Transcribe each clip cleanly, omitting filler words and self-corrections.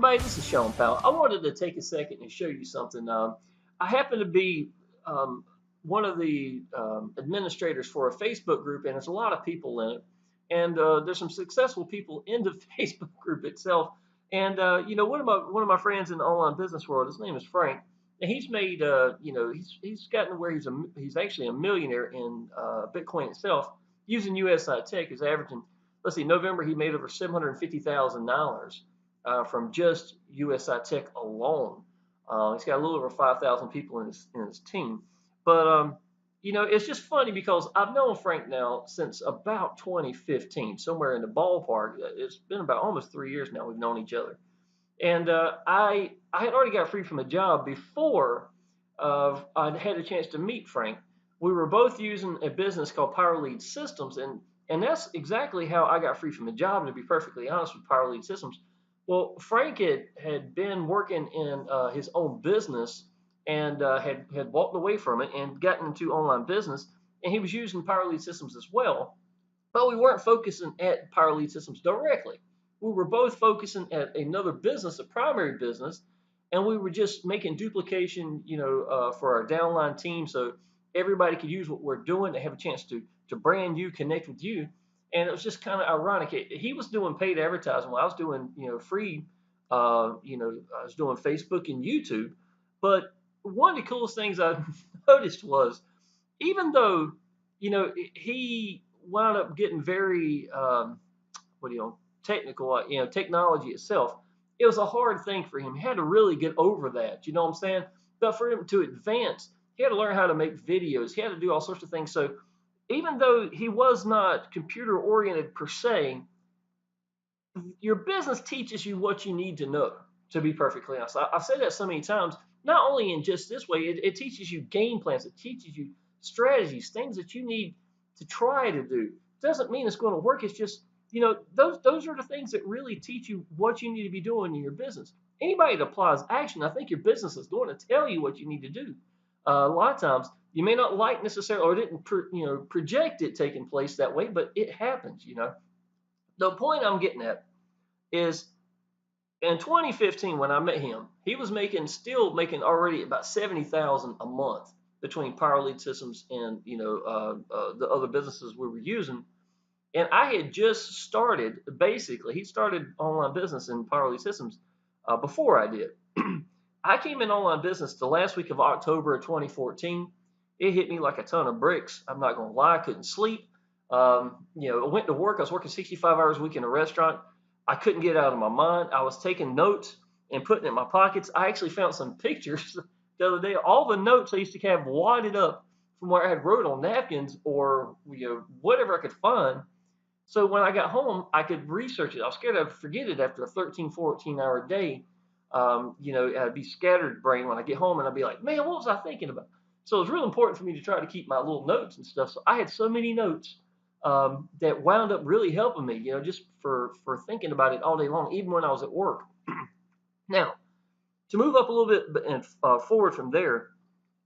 everybody, this is Shawn Powell. I wanted to take a second and show you something. I happen to be one of the administrators for a Facebook group, and there's a lot of people in it. And there's some successful people in the Facebook group itself. And one of my friends in the online business world, his name is Frank, and he's made he's gotten to where he's actually a millionaire in Bitcoin itself using USI Tech. Is averaging, let's see, November he made over $750,000 from just USI Tech alone. He's got a little over 5,000 people in his team. But it's just funny because I've known Frank now since about 2015, somewhere in the ballpark. It's been about almost 3 years now we've known each other. And I had already got free from a job before I'd had a chance to meet Frank. We were both using a business called Power Lead Systems, and that's exactly how I got free from a job, to be perfectly honest, with Power Lead Systems. Well, Frank had been working in his own business and had walked away from it and gotten into online business, and he was using Power Lead Systems as well. But we weren't focusing at Power Lead Systems directly. We were both focusing at another business, a primary business, and we were just making duplication, for our downline team, so everybody could use what we're doing. They have a chance to brand you, connect with you. And it was just kind of ironic. He was doing paid advertising while I was doing, free. I was doing Facebook and YouTube. But one of the coolest things I noticed was, even though, he wound up getting very, technical, technology itself, it was a hard thing for him. He had to really get over that. You know what I'm saying? But for him to advance, he had to learn how to make videos. He had to do all sorts of things. So even though he was not computer oriented per se, your business teaches you what you need to know, to be perfectly honest. I've said that so many times, not only in just this way, it teaches you game plans, it teaches you strategies, things that you need to try to do. It doesn't mean it's going to work. It's just, those are the things that really teach you what you need to be doing in your business. Anybody that applies action, I think your business is going to tell you what you need to do. A lot of times, you may not like necessarily, or didn't project it taking place that way, but it happens. The point I'm getting at is, in 2015 when I met him, he was still making already about 70,000 a month between Power Lead Systems and the other businesses we were using. And I had just started, basically, he started online business in Power Lead Systems before I did. I came in online business the last week of October of 2014. It hit me like a ton of bricks. I'm not going to lie. I couldn't sleep. I went to work. I was working 65 hours a week in a restaurant. I couldn't get out of my mind. I was taking notes and putting it in my pockets. I actually found some pictures the other day. All the notes I used to have wadded up from where I had wrote on napkins or whatever I could find. So when I got home, I could research it. I was scared I'd forget it after a 13, 14-hour day. I'd be scattered brain when I get home, and I'd be like, man, what was I thinking about? So it was really important for me to try to keep my little notes and stuff. So I had so many notes that wound up really helping me, just for thinking about it all day long, even when I was at work. Now, to move up a little bit and forward from there,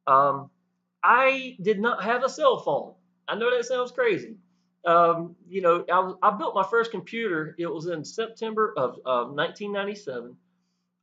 I did not have a cell phone. I know that sounds crazy. I built my first computer. It was in September of 1997.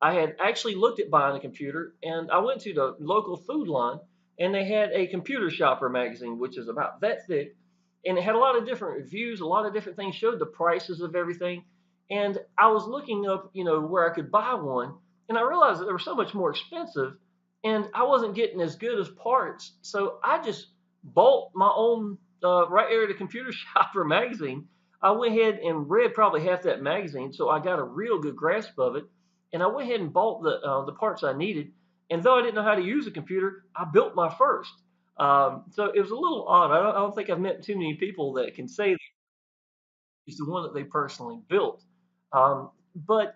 I had actually looked at buying a computer, and I went to the local food line, and they had a computer shopper magazine, which is about that thick, and it had a lot of different reviews, a lot of different things, showed the prices of everything. And I was looking up, where I could buy one, and I realized that they were so much more expensive, and I wasn't getting as good as parts. So I just bought my own, right there at the computer shopper magazine. I went ahead and read probably half that magazine, so I got a real good grasp of it. And I went ahead and bought the parts I needed. And though I didn't know how to use a computer, I built my first. So it was a little odd. I don't think I've met too many people that can say it's the one that they personally built. But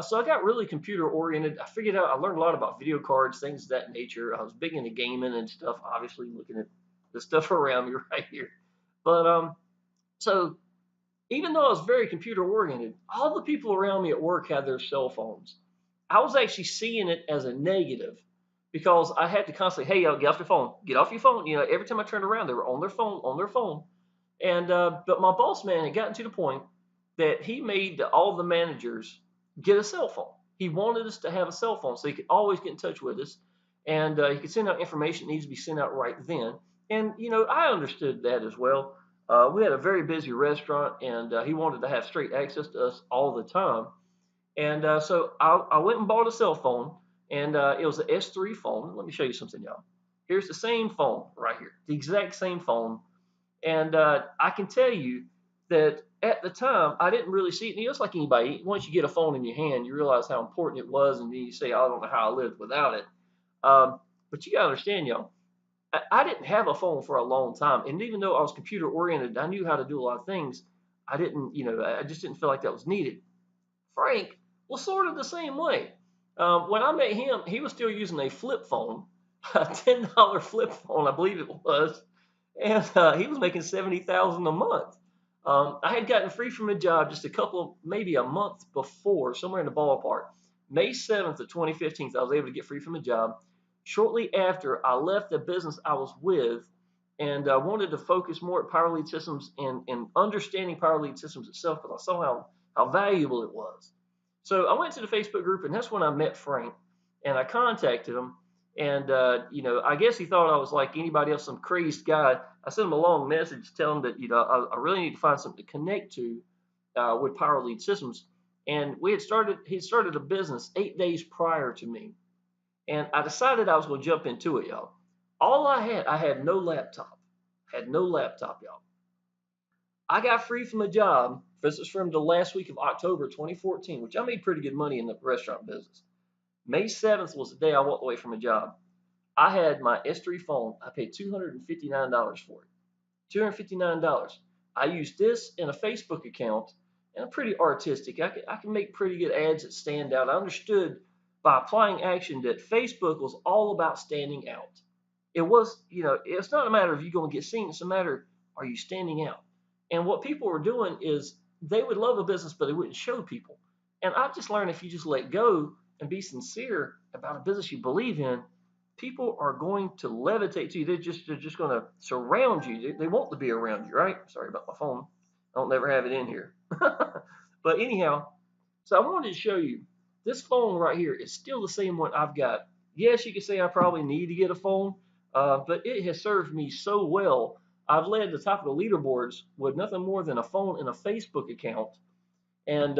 so I got really computer oriented. I figured out, I learned a lot about video cards, things of that nature. I was big into gaming and stuff, obviously looking at the stuff around me right here. But so even though I was very computer oriented, all the people around me at work had their cell phones. I was actually seeing it as a negative because I had to constantly, hey, yo, get off your phone, get off your phone. Every time I turned around, they were on their phone. And but my boss man had gotten to the point that he made all the managers get a cell phone. he wanted us to have a cell phone so he could always get in touch with us, and he could send out information that needs to be sent out right then. And I understood that as well. We had a very busy restaurant, and he wanted to have straight access to us all the time. And so I went and bought a cell phone, and it was an S3 phone. Let me show you something, y'all. Here's the same phone right here, the exact same phone. And I can tell you that at the time, I didn't really see it. And it's like anybody, once you get a phone in your hand, you realize how important it was. And then you say, I don't know how I lived without it. But you got to understand, y'all, I didn't have a phone for a long time. And even though I was computer oriented, I knew how to do a lot of things. I didn't, I just didn't feel like that was needed. Frank was sort of the same way. When I met him, he was still using a flip phone, a $10 flip phone, I believe it was, and he was making $70,000 a month. I had gotten free from a job just maybe a month before, somewhere in the ballpark. May 7th of 2015, I was able to get free from a job. Shortly after, I left the business I was with and wanted to focus more at Power Lead Systems and understanding Power Lead Systems itself because I saw how valuable it was. So I went to the Facebook group, and that's when I met Frank, and I contacted him. And I guess he thought I was like anybody else, some crazed guy. I sent him a long message telling him that I really need to find something to connect to with Power Lead Systems. And he started a business 8 days prior to me, and I decided I was going to jump into it, y'all. I had no laptop, y'all. I got free from a job. This is from the last week of October 2014, which I made pretty good money in the restaurant business. May 7th was the day I walked away from a job. I had my S3 phone. I paid $259 for it. $259. I used this in a Facebook account, and I'm pretty artistic. I can make pretty good ads that stand out. I understood by applying action that Facebook was all about standing out. It was, it's not a matter of you going to get seen. It's a matter, are you standing out? And what people were doing is they would love a business, but they wouldn't show people. And I just learned if you just let go and be sincere about a business you believe in, people are going to levitate to you. They're just going to surround you. They want to be around you, right? Sorry about my phone. I don't never have it in here. But anyhow, so I wanted to show you this phone right here is still the same one I've got. Yes, you could say I probably need to get a phone, but it has served me so well. I've led the top of the leaderboards with nothing more than a phone and a Facebook account. And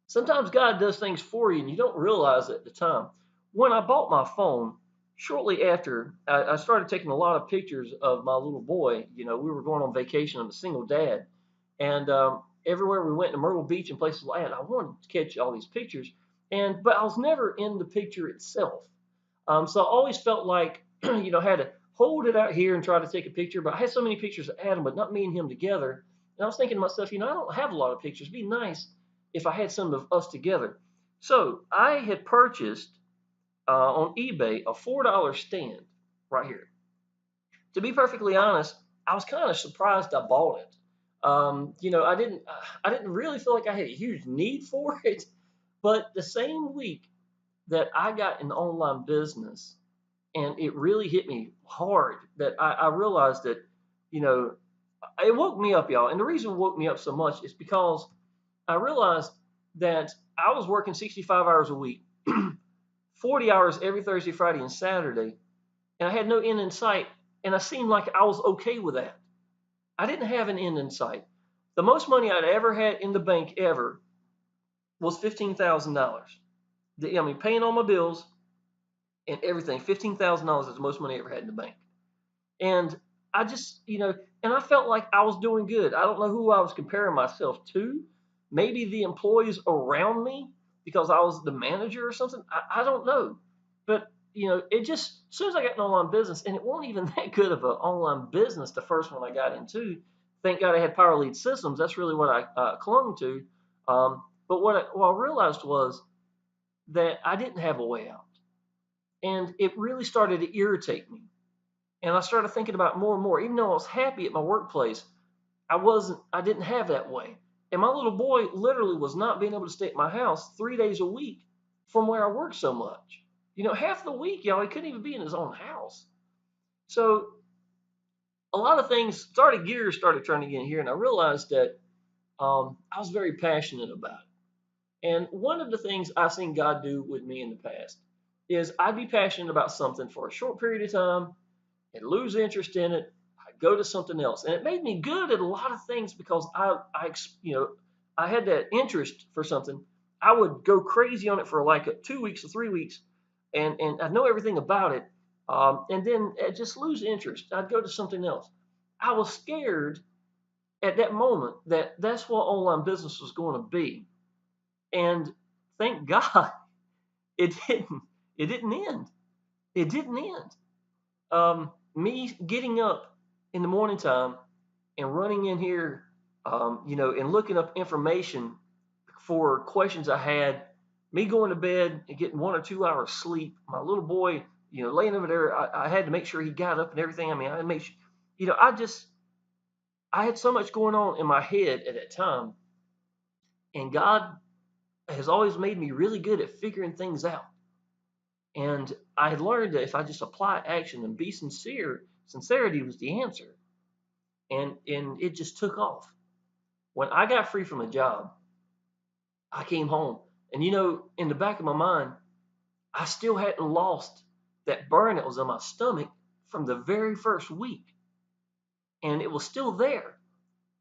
sometimes God does things for you and you don't realize it at the time. When I bought my phone, shortly after, I started taking a lot of pictures of my little boy. We were going on vacation. I'm a single dad. And everywhere we went to Myrtle Beach and places like that, I wanted to catch all these pictures. But I was never in the picture itself. So I always felt like, I had to hold it out here and try to take a picture. But I had so many pictures of Adam, but not me and him together. And I was thinking to myself, I don't have a lot of pictures. It'd be nice if I had some of us together. So I had purchased on eBay a $4 stand right here. To be perfectly honest, I was kind of surprised I bought it. I didn't really feel like I had a huge need for it. But the same week that I got in online business, and it really hit me hard that I realized that, it woke me up, y'all. And the reason it woke me up so much is because I realized that I was working 65 hours a week, 40 hours every Thursday, Friday, and Saturday, and I had no end in sight. And I seemed like I was okay with that. I didn't have an end in sight. The most money I'd ever had in the bank ever was $15,000. Paying all my bills and everything, $15,000 is the most money I ever had in the bank. And I just, and I felt like I was doing good. I don't know who I was comparing myself to. Maybe the employees around me because I was the manager or something. I don't know. But, it just, as soon as I got an online business, and it wasn't even that good of an online business, the first one I got into. Thank God I had Power Lead Systems. That's really what I clung to. But what I realized was that I didn't have a way out. And it really started to irritate me. And I started thinking about it more and more. Even though I was happy at my workplace, I didn't have that way. And my little boy literally was not being able to stay at my house 3 days a week from where I worked so much. Half the week, y'all, he couldn't even be in his own house. So a lot of things gears started turning in here, and I realized that I was very passionate about it. And one of the things I've seen God do with me in the past is I'd be passionate about something for a short period of time and lose interest in it. I'd go to something else, and it made me good at a lot of things because I had that interest for something. I would go crazy on it for like 2 weeks or 3 weeks, and I know everything about it, and then I'd just lose interest. I'd go to something else. I was scared at that moment that that's what online business was going to be, and thank God it didn't. It didn't end. It didn't end. Me getting up in the morning time and running in here, and looking up information for questions I had, me going to bed and getting 1 or 2 hours sleep, my little boy, laying over there, I had to make sure he got up and everything. I mean, I made sure, I had so much going on in my head at that time, and God has always made me really good at figuring things out. And I had learned that if I just apply action and be sincere, sincerity was the answer. And it just took off. When I got free from a job, I came home. And in the back of my mind, I still hadn't lost that burn that was in my stomach from the very first week. And it was still there.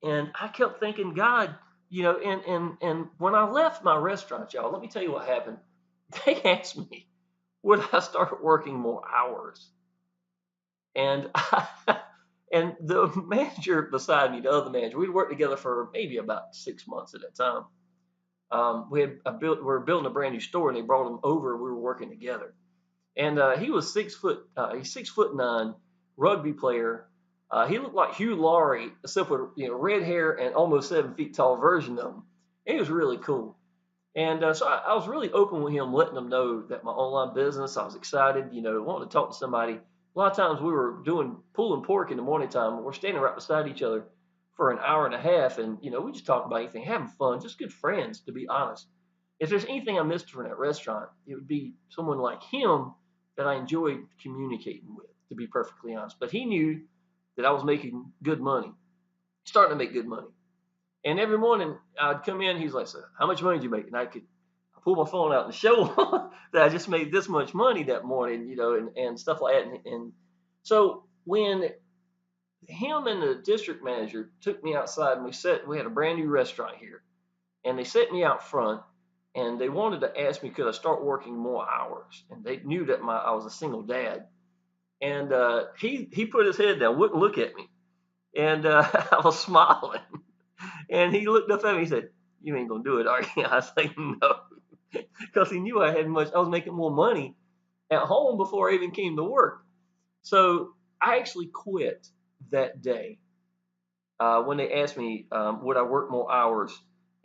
And I kept thinking, God, and when I left my restaurant, y'all, let me tell you what happened. They asked me, would I start working more hours? And and the manager beside me, the other manager, we'd worked together for maybe about 6 months at that time. We were building a brand new store, and they brought him over. We were working together, and he was 6 foot. He's 6'9", rugby player. He looked like Hugh Laurie, except with red hair and almost 7 feet tall version of him. He was really cool. And so I was really open with him, letting him know that my online business, I was excited, wanting to talk to somebody. A lot of times we were pulling pork in the morning time. We're standing right beside each other for an hour and a half. And, we just talk about anything, having fun, just good friends, to be honest. If there's anything I missed from that restaurant, it would be someone like him that I enjoyed communicating with, to be perfectly honest. But he knew that I was making good money, starting to make good money. And every morning I'd come in, he's like, so how much money did you make? And I pull my phone out and show him that I just made this much money that morning, and stuff like that. And so when him and the district manager took me outside, and we had a brand new restaurant here, and they set me out front, and they wanted to ask me, could I start working more hours? And they knew that I was a single dad. And he put his head down, wouldn't look at me. And I was smiling. And he looked up at me and he said, you ain't going to do it, are you? I was like, no. Because he knew I was making more money at home before I even came to work. So I actually quit that day when they asked me, would I work more hours?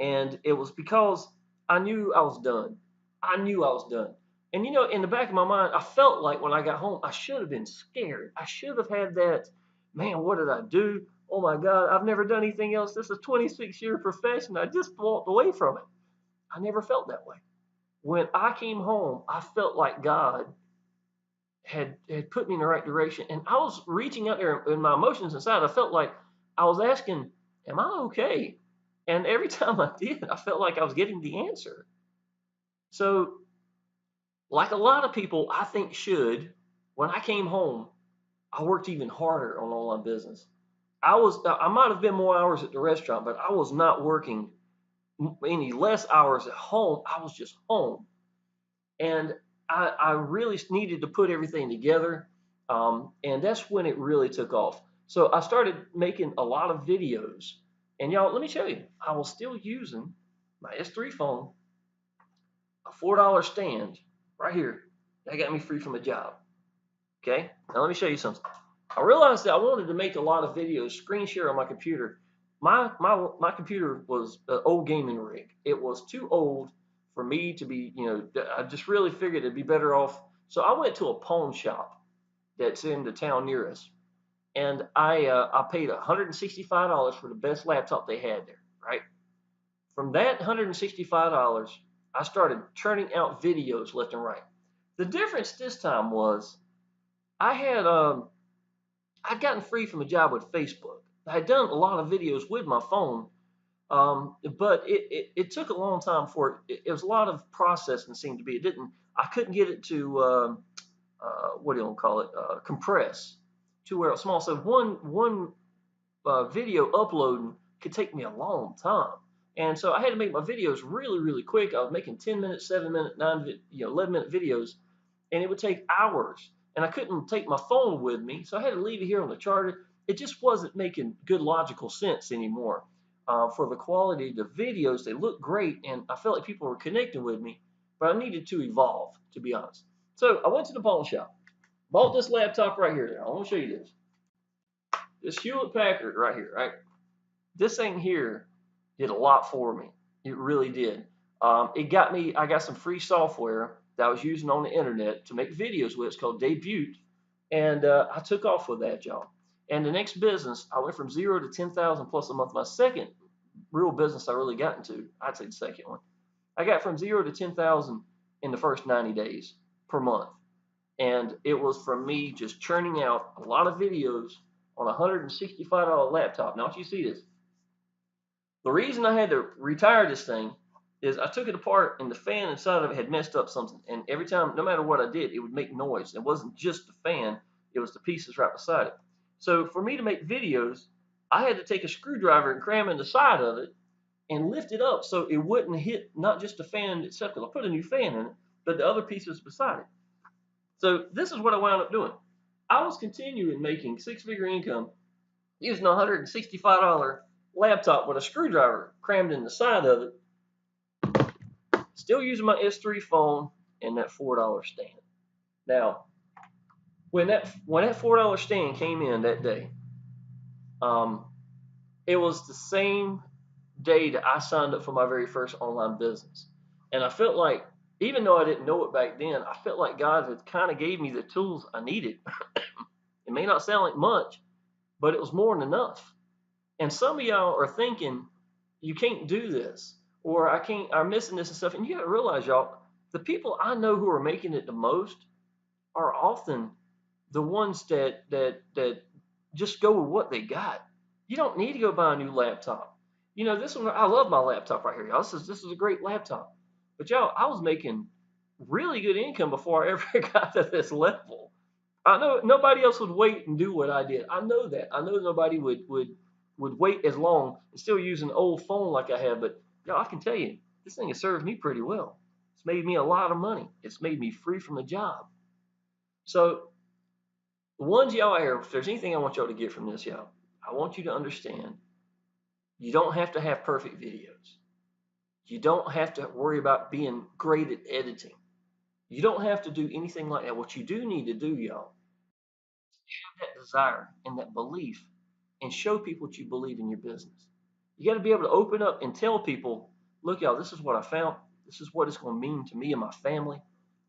And it was because I knew I was done. I knew I was done. And in the back of my mind, I felt like when I got home, I should have been scared. I should have had that, man, what did I do? Oh my God, I've never done anything else. This is a 26-year profession. I just walked away from it. I never felt that way. When I came home, I felt like God had put me in the right direction. And I was reaching out there in my emotions inside. I felt like I was asking, am I okay? And every time I did, I felt like I was getting the answer. So, like a lot of people, I think should, when I came home, I worked even harder on online business. I might have been more hours at the restaurant, but I was not working any less hours at home. I was just home. And I really needed to put everything together. And that's when it really took off. So I started making a lot of videos. And y'all, let me show you, I was still using my S3 phone, a $4 stand right here. That got me free from a job. Okay, now let me show you something. I realized that I wanted to make a lot of videos, screen share on my computer. My computer was an old gaming rig. It was too old for me to be, I just really figured it'd be better off. So I went to a pawn shop that's in the town near us, and I paid $165 for the best laptop they had there. Right. From that $165, I started churning out videos left and right. The difference this time was I'd gotten free from a job with Facebook. I had done a lot of videos with my phone, But it took a long time for it. It was a lot of processing. Seemed to be. It didn't. I couldn't get it to what do you want to call it? Compress to where it was small. So one video uploading could take me a long time. And so I had to make my videos really quick. I was making 10-minute, 7-minute, 11-minute videos, and it would take hours. And I couldn't take my phone with me, so I had to leave it here on the charger. It just wasn't making good logical sense anymore. For the quality of the videos, they looked great, and I felt like people were connecting with me, but I needed to evolve, to be honest. So I went to the pawn shop, bought this laptop right here. I want to show you this. This Hewlett Packard right here, right? This thing here did a lot for me. It really did. It got me. I got some free software that I was using on the internet to make videos with. It's called Debut, and I took off with that, y'all. And the next business, I went from 0 to 10,000 plus a month. My second real business I really got into, I'd say the second one, I got from 0 to 10,000 in the first 90 days per month. And it was from me just churning out a lot of videos on a $165 laptop. Now, you see this. The reason I had to retire this thing is I took it apart and the fan inside of it had messed up something. And every time, no matter what I did, it would make noise. It wasn't just the fan, it was the pieces right beside it. So for me to make videos, I had to take a screwdriver and cram in the side of it and lift it up so it wouldn't hit not just the fan itself, because I put a new fan in it, but the other pieces beside it. So this is what I wound up doing. I was continuing making six-figure income using a $165 laptop with a screwdriver crammed in the side of it, still using my S3 phone and that $4 stand. Now, when that $4 stand came in that day, it was the same day that I signed up for my very first online business, and I felt like, even though I didn't know it back then, I felt like God had kind of gave me the tools I needed. It may not sound like much, but it was more than enough. And some of y'all are thinking, you can't do this, or I'm missing this and stuff. And you got to realize, y'all, the people I know who are making it the most are often the ones that just go with what they got. You don't need to go buy a new laptop. This one, I love my laptop right here, y'all. This is a great laptop. But y'all, I was making really good income before I ever got to this level. I know nobody else would wait and do what I did. I know that. I know nobody would wait as long and still use an old phone like I have. But y'all, I can tell you, this thing has served me pretty well. It's made me a lot of money. It's made me free from a job. So the ones y'all out here, if there's anything I want y'all to get from this, y'all, I want you to understand you don't have to have perfect videos. You don't have to worry about being great at editing. You don't have to do anything like that. What you do need to do, y'all, have that desire and that belief and show people what you believe in your business. You got to be able to open up and tell people, look, y'all, this is what I found. This is what it's going to mean to me and my family.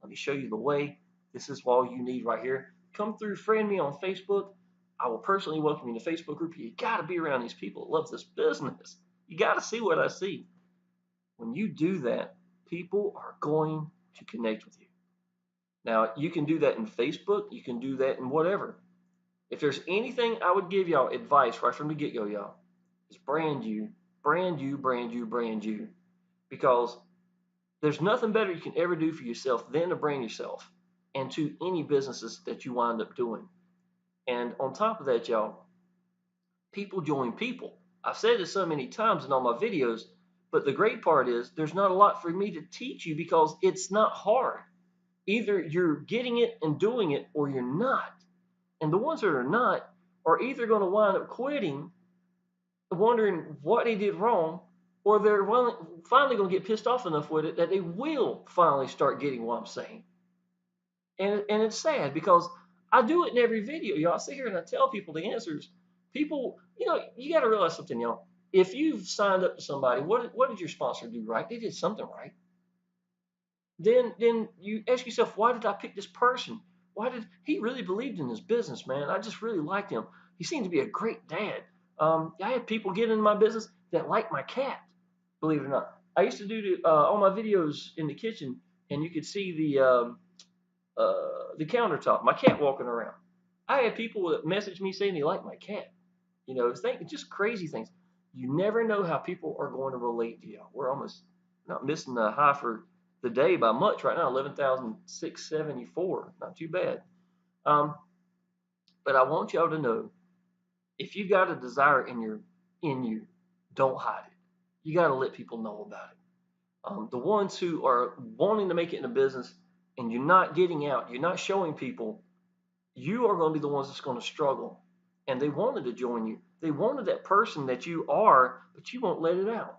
Let me show you the way. This is all you need right here. Come through, friend me on Facebook. I will personally welcome you to the Facebook group. You got to be around these people that love this business. You got to see what I see. When you do that, people are going to connect with you. Now, you can do that in Facebook. You can do that in whatever. If there's anything I would give y'all advice right from the get-go, y'all, is brand you, brand you, brand you, brand you. Because there's nothing better you can ever do for yourself than to brand yourself and to any businesses that you wind up doing. And on top of that, y'all, people join people. I've said this so many times in all my videos, but the great part is there's not a lot for me to teach you because it's not hard. Either you're getting it and doing it or you're not. And the ones that are not are either going to wind up quitting, wondering what they did wrong, or they're finally going to get pissed off enough with it that they will finally start getting what I'm saying. And it's sad because I do it in every video, y'all. I sit here and I tell people the answers. People, you got to realize something, y'all. If you've signed up to somebody, what did your sponsor do right? They did something right. Then you ask yourself, why did I pick this person? Why did he really believed in his business, man? I just really liked him. He seemed to be a great dad. I had people get into my business that liked my cat, believe it or not. I used to do all my videos in the kitchen, and you could see the countertop, my cat walking around. I had people that messaged me saying they liked my cat. Just crazy things. You never know how people are going to relate to you. We're almost not missing the high for the day by much right now, 11,674. Not too bad. Um, but I want y'all to know, if you got a desire in you, don't hide it. You got to let people know about it. The ones who are wanting to make it in a business and you're not getting out, you're not showing people, you are going to be the ones that's going to struggle. And they wanted to join you. They wanted that person that you are, but you won't let it out.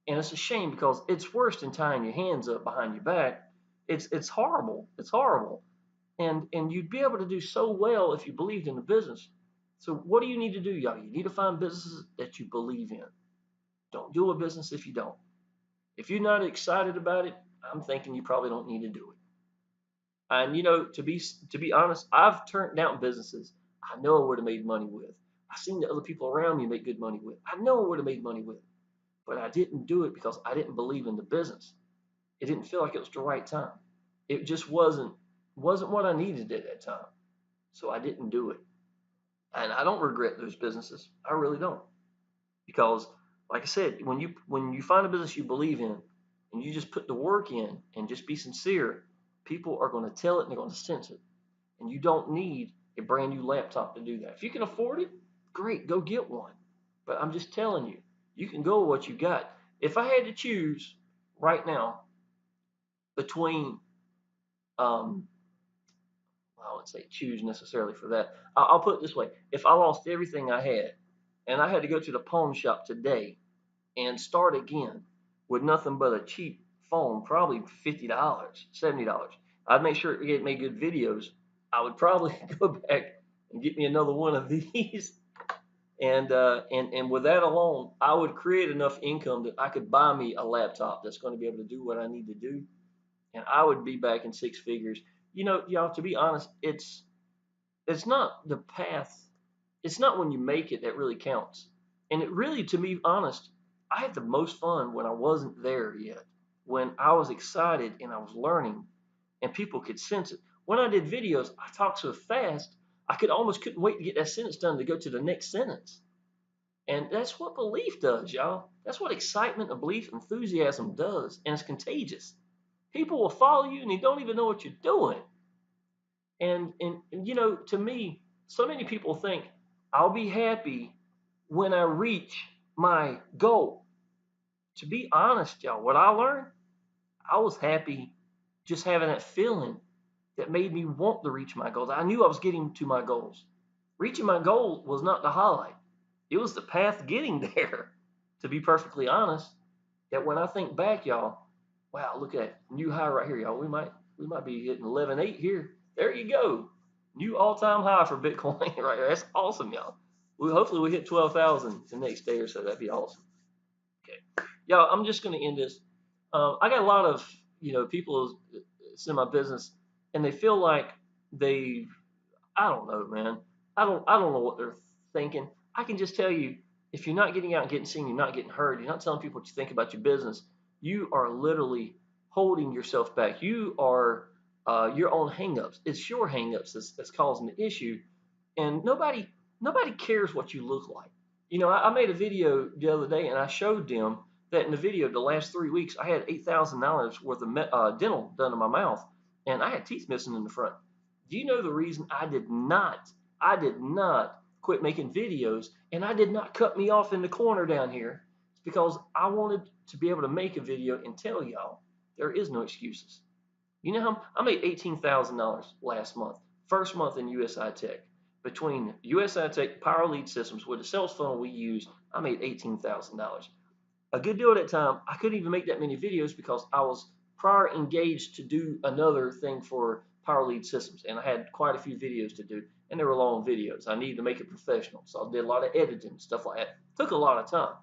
And it's a shame, because it's worse than tying your hands up behind your back. It's horrible. It's horrible. And you'd be able to do so well if you believed in the business. So what do you need to do, y'all? You need to find businesses that you believe in. Don't do a business if you don't. If you're not excited about it, I'm thinking you probably don't need to do it. And to be honest, I've turned down businesses I know I would have made money with. I've seen the other people around me make good money with. I know I would have made money with, but I didn't do it because I didn't believe in the business. It didn't feel like it was the right time. It just wasn't what I needed at that time. So I didn't do it. And I don't regret those businesses. I really don't. Because like I said, when you find a business you believe in and you just put the work in and just be sincere, people are going to tell it and they're going to sense it. And you don't need a brand new laptop to do that. If you can afford it, great, go get one. But I'm just telling you, you can go with what you got. If I had to choose right now between, I wouldn't say choose necessarily for that. I'll put it this way: if I lost everything I had and I had to go to the pawn shop today and start again with nothing but a cheap phone, probably $50, $70, I'd make sure it made good videos. I would probably go back and get me another one of these. And with that alone, I would create enough income that I could buy me a laptop that's going to be able to do what I need to do, and I would be back in six figures. Y'all, to be honest, it's not the path. It's not when you make it that really counts. And it really, to be honest, I had the most fun when I wasn't there yet, when I was excited and I was learning and people could sense it. When I did videos, I talked so fast, I could almost couldn't wait to get that sentence done to go to the next sentence. And that's what belief does, y'all. That's what excitement and belief, enthusiasm does. And it's contagious. People will follow you and they don't even know what you're doing. And to me, so many people think I'll be happy when I reach my goal. To be honest, y'all, what I learned, I was happy just having that feeling that made me want to reach my goals. I knew I was getting to my goals. Reaching my goal was not the highlight. It was the path getting there, to be perfectly honest. That when I think back, y'all, wow, look at that new high right here, y'all. We might be hitting 11.8 here. There you go. New all-time high for Bitcoin right there. That's awesome, y'all. Hopefully we hit 12,000 the next day or so. That'd be awesome. Okay, y'all. I'm just gonna end this. I got a lot of people in my business, and they feel like they I don't know, man. I don't know what they're thinking. I can just tell you, if you're not getting out and getting seen, you're not getting heard, you're not telling people what you think about your business, you are literally holding yourself back. You are your own hangups. It's your hangups that's causing the issue, and nobody cares what you look like. I made a video the other day, and I showed them that in the video, the last 3 weeks, I had $8,000 worth of dental done in my mouth, and I had teeth missing in the front. Do you know the reason I did not? I did not quit making videos, and I did not cut me off in the corner down here. It's because I wanted to be able to make a video and tell y'all there is no excuses. You know how I made $18,000 last month, first month in USI Tech. Between USI Tech Power Lead Systems with the sales funnel we use, I made $18,000. A good deal at that time. I couldn't even make that many videos because I was prior engaged to do another thing for Power Lead Systems, and I had quite a few videos to do, and they were long videos. I needed to make it professional, so I did a lot of editing, stuff like that. Took a lot of time.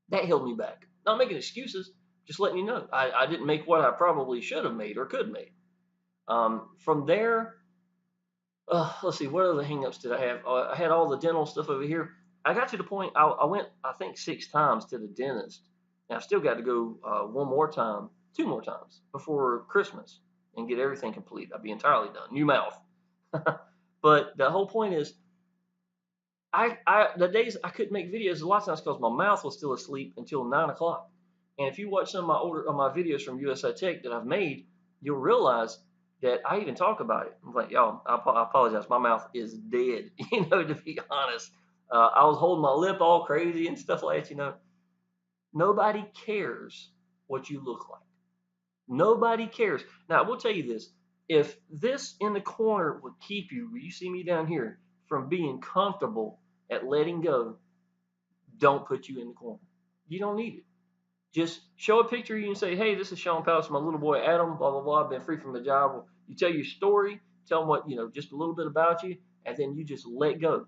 That held me back. Not making excuses, just letting you know. I didn't make what I probably should have made or could make. From there, let's see, what other hangups did I have? I had all the dental stuff over here. I got to the point I went, I think, 6 times to the dentist, and I've still got to go one more time, 2 more times before Christmas and get everything complete. I'll be entirely done. New mouth. But the whole point is, the days I couldn't make videos a lot of times because my mouth was still asleep until 9 o'clock. And if you watch some of my videos from USI Tech that I've made, you'll realize that I even talk about it. I'm like, y'all, I apologize. My mouth is dead. To be honest, I was holding my lip all crazy and stuff like that. Nobody cares what you look like. Nobody cares. Now, I will tell you this. If this in the corner would keep you see me down here, from being comfortable at letting go, don't put you in the corner. You don't need it. Just show a picture of you and say, hey, this is Shawn Powell. It's my little boy Adam, blah, blah, blah. I've been free from the job. Well, you tell your story, tell them what, just a little bit about you, and then you just let go.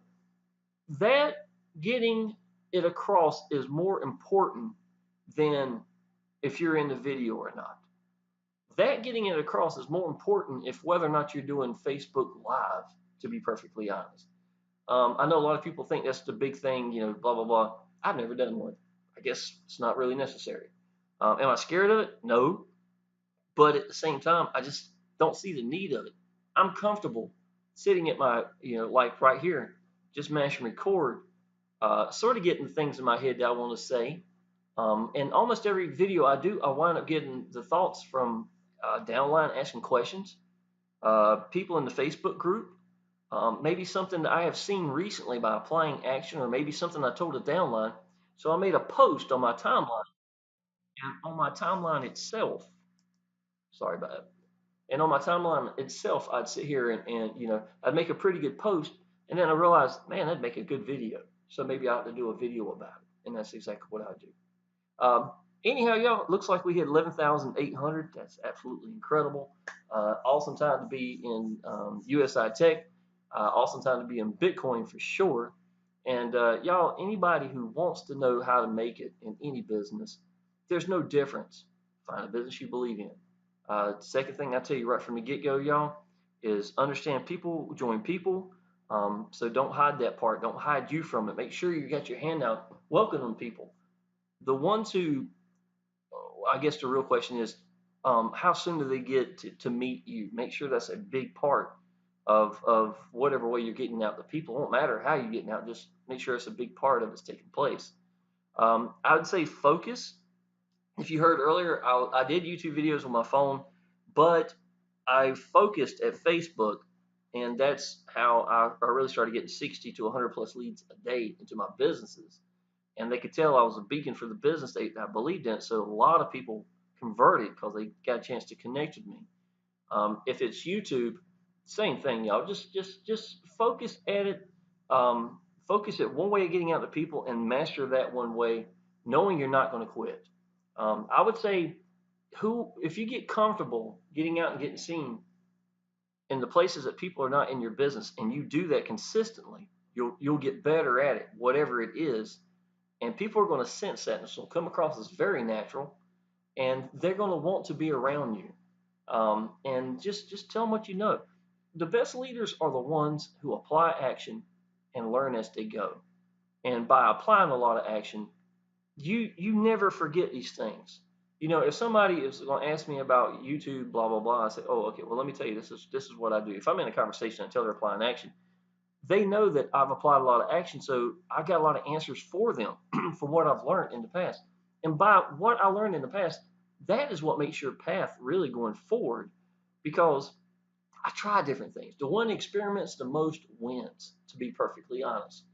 That getting it across is more important than if you're in the video or not. That getting it across is more important if whether or not you're doing Facebook Live, to be perfectly honest. I know a lot of people think that's the big thing, blah, blah, blah. I've never done one. I guess it's not really necessary. Am I scared of it? No. But at the same time, I just don't see the need of it. I'm comfortable sitting at my, like right here, just mashing record, sort of getting the things in my head that I want to say. And almost every video I do, I wind up getting the thoughts from downline asking questions, people in the Facebook group, maybe something that I have seen recently by applying action, or maybe something I told a downline. So I made a post on my timeline, and on my timeline itself, sorry about that. And on my timeline itself, I'd sit here and I'd make a pretty good post, and then I realized, man, that'd make a good video. So maybe I ought to do a video about it, and that's exactly what I do. Anyhow, y'all, it looks like we hit 11,800. That's absolutely incredible. Awesome time to be in USI Tech. Awesome time to be in Bitcoin for sure. And y'all, anybody who wants to know how to make it in any business, there's no difference. Find a business you believe in. Second thing I tell you right from the get-go, y'all, is understand people join people. So don't hide that part. Don't hide you from it. Make sure you got your hand out. Welcome people. The ones who, I guess the real question is, how soon do they get to meet you? Make sure that's a big part of whatever way you're getting out. The people, it won't matter how you're getting out, just make sure it's a big part of it's taking place. I would say focus. If you heard earlier, I did YouTube videos on my phone, but I focused at Facebook, and that's how I really started getting 60 to 100 plus leads a day into my businesses. And they could tell I was a beacon for the business. I believed in it, so a lot of people converted because they got a chance to connect with me. If it's YouTube, same thing, y'all. Just focus at it. Focus at one way of getting out to people and master that one way, knowing you're not going to quit. I would say, if you get comfortable getting out and getting seen in the places that people are not in your business, and you do that consistently, you'll get better at it, whatever it is. And people are going to sense that, and it's going to come across as very natural, and they're going to want to be around you. And just tell them what you know. The best leaders are the ones who apply action and learn as they go. And by applying a lot of action, you never forget these things. If somebody is going to ask me about YouTube, blah blah blah, I say, oh, okay, well, let me tell you, this is what I do. If I'm in a conversation, I tell they're applying action. They know that I've applied a lot of action, so I got a lot of answers for them for what I've learned in the past. And by what I learned in the past, that is what makes your path really going forward, because I try different things. The one that experiments the most wins, to be perfectly honest.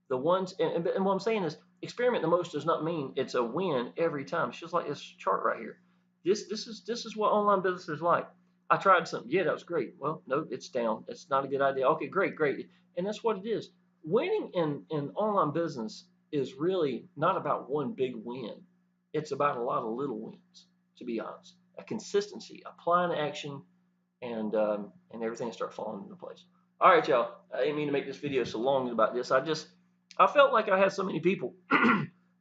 The ones, and what I'm saying is, experiment the most does not mean it's a win every time. It's just like this chart right here. This is what online business is like. I tried something. Yeah, that was great. Well, no, it's down. It's not a good idea. Okay, great. And that's what it is. Winning in online business is really not about one big win. It's about a lot of little wins, to be honest. A consistency, applying action, and everything will start falling into place. All right, y'all. I didn't mean to make this video so long about this. I felt like I had so many people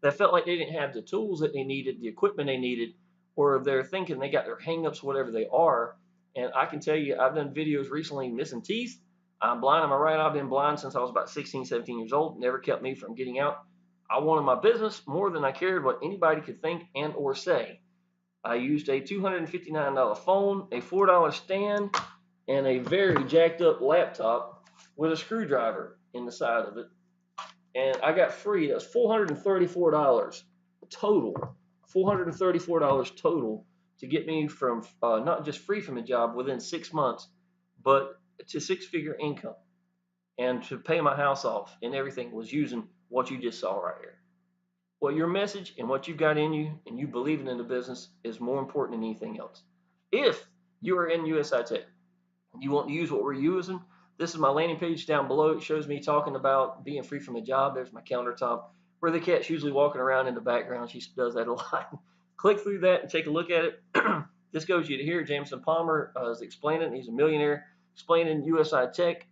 that felt like they didn't have the tools that they needed, the equipment they needed, or they're thinking they got their hangups, whatever they are. And I can tell you, I've done videos recently missing teeth. I'm blind on my right. I've been blind since I was about 16, 17 years old. Never kept me from getting out. I wanted my business more than I cared what anybody could think and or say. I used a $259 phone, a $4 stand, and a very jacked up laptop with a screwdriver in the side of it. and I got free. That's $434 total. $434 total to get me from not just free from a job within 6 months, but to six-figure income and to pay my house off, and everything was using what you just saw right here. Well, your message and what you've got in you and you believing in the business is more important than anything else. If you are in USI Tech and you want to use what we're using, this is my landing page down below. It shows me talking about being free from a job. There's my countertop where the cat's usually walking around in the background. She does that a lot. Click through that and take a look at it. This goes you to here. Jameson Palmer is explaining. He's a millionaire explaining USI Tech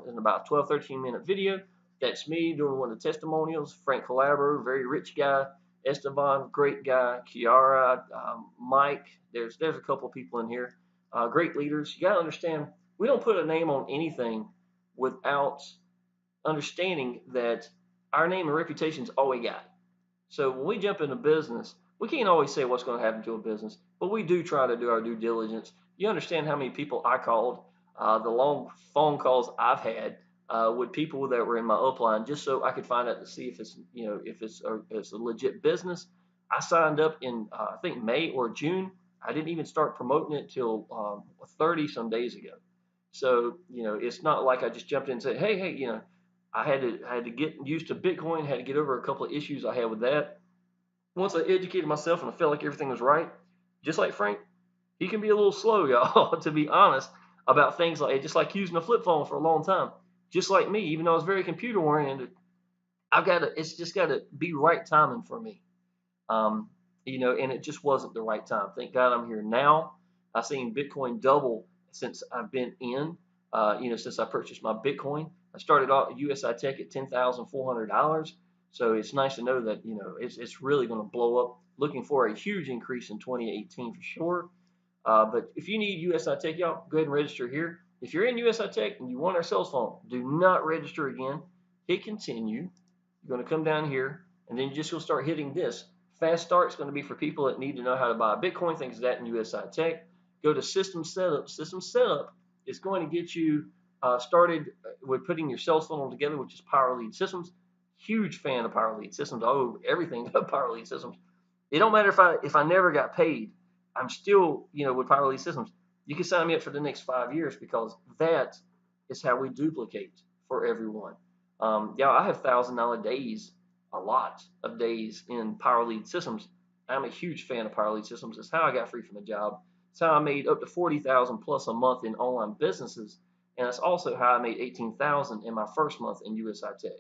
in about 12, 13-minute video. That's me doing one of the testimonials. Frank Calabro, very rich guy. Esteban, great guy. Kiara, Mike. There's a couple of people in here. Great leaders. You got to understand, we don't put a name on anything without understanding that our name and reputation is all we got. So when we jump into business, we can't always say what's going to happen to a business, but we do try to do our due diligence. You understand how many people I called, the long phone calls I've had with people that were in my upline, just so I could find out to see if it's, if it's a legit business. I signed up in I think May or June. I didn't even start promoting it till 30 some days ago. So it's not like I just jumped in and said, hey, I had to get used to Bitcoin, had to get over a couple of issues I had with that. Once I educated myself and I felt like everything was right, just like Frank, he can be a little slow, y'all, to be honest, about things like just like using a flip phone for a long time. Just like me, even though I was very computer oriented, it's just got to be right timing for me. Um, and it just wasn't the right time. Thank God I'm here now. I've seen Bitcoin double since I've been in, since I purchased my Bitcoin. I started off at USI Tech at $10,400. So it's nice to know that, it's really going to blow up. Looking for a huge increase in 2018 for sure. But if you need USI Tech, y'all, go ahead and register here. If you're in USI Tech and you want our sales phone, do not register again. Hit continue. You're going to come down here, and then you're just going to start hitting this. Fast start is going to be for people that need to know how to buy Bitcoin, things like that in USI Tech. Go to system setup. System setup is going to get you started with putting your sales funnel together, which is Power Lead Systems. Huge fan of Power Lead Systems. I owe everything to Power Lead Systems. It don't matter if I never got paid. I'm still, with Power Lead Systems. You can sign me up for the next 5 years because that is how we duplicate for everyone. I have $1,000 days, a lot of days in Power Lead Systems. I'm a huge fan of Power Lead Systems. It's how I got free from a job. It's how I made up to $40,000 plus a month in online businesses, and it's also how I made $18,000 in my first month in USI Tech.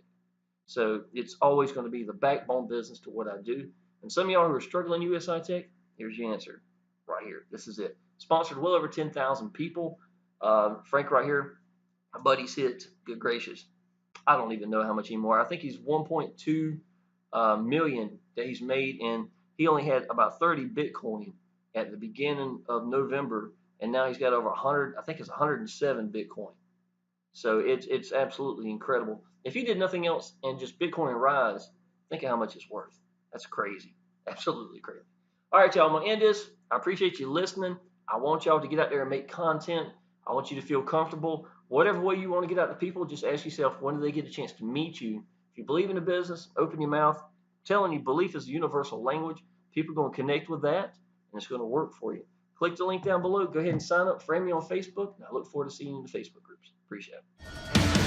So it's always going to be the backbone business to what I do. And some of y'all who are struggling USI Tech, here's your answer right here. This is it. Sponsored well over 10,000 people. Frank right here, my buddy's hit, good gracious, I don't even know how much anymore. I think he's 1.2 million that he's made, and he only had about 30 Bitcoin at the beginning of November, and now he's got over 100. I think it's 107 Bitcoin. So it's absolutely incredible. If he did nothing else and just Bitcoin rise, think of how much it's worth. That's crazy. Absolutely crazy. All right, y'all, I'm going to end this. I appreciate you listening. I want y'all to get out there and make content. I want you to feel comfortable. Whatever way you want to get out to people, just ask yourself, when do they get a chance to meet you? If you believe in the business, open your mouth. I'm telling you, belief is a universal language. People are going to connect with that, and it's going to work for you. Click the link down below. Go ahead and sign up. Friend me on Facebook, and I look forward to seeing you in the Facebook groups. Appreciate it.